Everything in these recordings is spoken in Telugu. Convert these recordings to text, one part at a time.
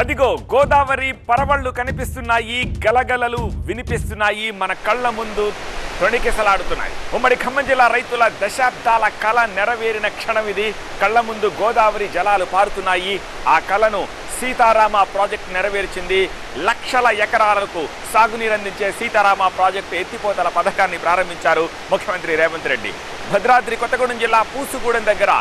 అదిగో గోదావరి పరవళ్లు కనిపిస్తున్నాయి, గలగలలు వినిపిస్తున్నాయి, మన కళ్ళ ముందు తొణికిసలాడుతున్నాయి. ఉమ్మడి ఖమ్మం జిల్లా రైతుల దశాబ్దాల కళ నెరవేరిన క్షణం ఇది. కళ్ళ ముందు గోదావరి జలాలు పారుతున్నాయి. ఆ కళను సీతారామ ప్రాజెక్టు నెరవేర్చింది. లక్షల ఎకరాలకు సాగునీరు అందించే సీతారామ ప్రాజెక్టు ఎత్తిపోతల పథకాన్ని ప్రారంభించారు ముఖ్యమంత్రి రేవంత్ రెడ్డి. భద్రాద్రి కొత్తగూడెం జిల్లా పూసుగూడెం దగ్గర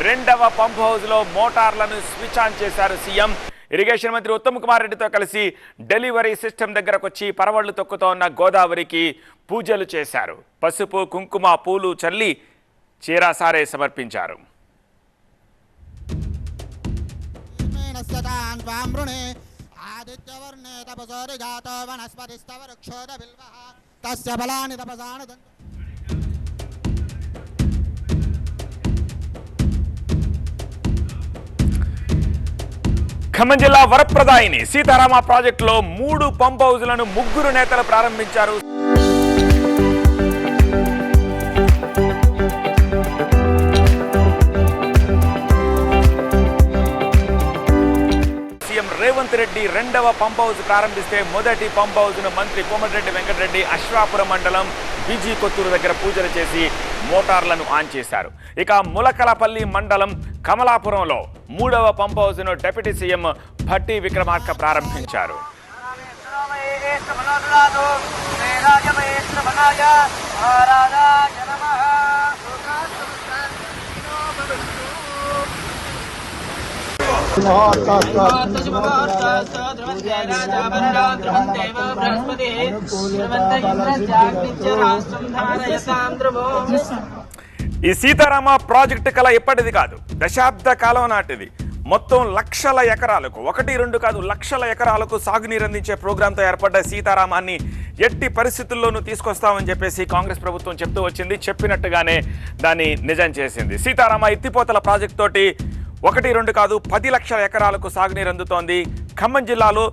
2వ పంప్ హౌస్లో మోటార్లను స్విచ్ ఆన్ చేశారు సీఎం. ఇరిగేషన్ మంత్రి ఉత్తమ్ కుమార్ రెడ్డితో కలిసి డెలివరీ సిస్టమ్ దగ్గరకు వచ్చి పరవళ్లు తొక్కుతూ ఉన్న గోదావరికి పూజలు చేశారు. పసుపు, కుంకుమ, పూలు చల్లి చీరాసారే సమర్పించారు. ఖమ్మం జిల్లా వరప్రదాయిని సీతారామ ప్రాజెక్టులో 3 పంప్ హౌజులను 3 నేతలు ప్రారంభించారు. సీఎం రేవంత్ రెడ్డి 2వ పంప్ హౌజ్ ప్రారంభిస్తే మొదటి పంప్ హౌజ్ను మంత్రి కోమటిరెడ్డి వెంకటరెడ్డి అశ్వాపురం మండలం బీజీ కొత్తూరు దగ్గర పూజలు చేసి మోటార్లను ఆన్ చేశారు. ఇక ములకలపల్లి మండలం కమలాపురంలో 3వ పంప్ హౌజ్ను డిప్యూటీ సీఎం భట్టి విక్రమార్క ప్రారంభించారు. ఈ సీతారామ ప్రాజెక్టు కళ ఎప్పటిది కాదు, దశాబ్ద కాలం నాటిది. మొత్తం లక్షల ఎకరాలకు, 1-2 కాదు, లక్షల ఎకరాలకు సాగునీరు అందించే ప్రోగ్రాంతో ఏర్పడ్డ సీతారామాన్ని ఎట్టి పరిస్థితుల్లోనూ తీసుకొస్తామని చెప్పేసి కాంగ్రెస్ ప్రభుత్వం చెప్తూ వచ్చింది. చెప్పినట్టుగానే దాన్ని నిజం చేసింది. సీతారామ ఎత్తిపోతల ప్రాజెక్టు తోటి 1-2 కాదు, 10 లక్షల ఎకరాలకు సాగునీరు అందుతోంది. ఖమ్మం జిల్లాలో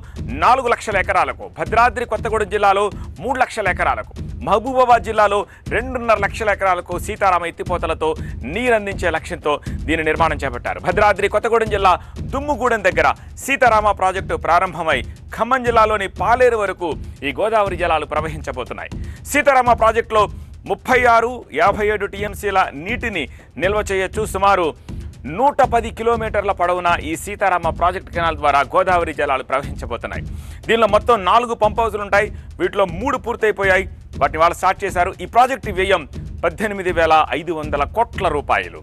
4 లక్షల ఎకరాలకు, భద్రాద్రి కొత్తగూడెం జిల్లాలో 3 లక్షల ఎకరాలకు, మహబూబాబాద్ జిల్లాలో 2.5 లక్షల ఎకరాలకు సీతారామ ఎత్తిపోతలతో నీరందించే లక్ష్యంతో దీని నిర్మాణం చేపట్టారు. భద్రాద్రి కొత్తగూడెం జిల్లా దుమ్ముగూడెం దగ్గర సీతారామ ప్రాజెక్టు ప్రారంభమై ఖమ్మం జిల్లాలోని పాలేరు వరకు ఈ గోదావరి జలాలు ప్రవహించబోతున్నాయి. సీతారామ ప్రాజెక్టులో 36-57 టీఎంసీల నీటిని నిల్వ చేయొచ్చు. సుమారు 110 కిలోమీటర్ల పొడవున ఈ సీతారామ ప్రాజెక్ట్ కెనాల్ ద్వారా గోదావరి జలాలు ప్రవహించబోతున్నాయి. దీనిలో మొత్తం 4 పంప్ హౌజులు ఉంటాయి. వీటిలో 3 పూర్తయిపోయాయి. వాటిని వాళ్ళు స్టార్ట్ చేశారు. ఈ ప్రాజెక్టు వ్యయం 18,500 కోట్ల రూపాయలు.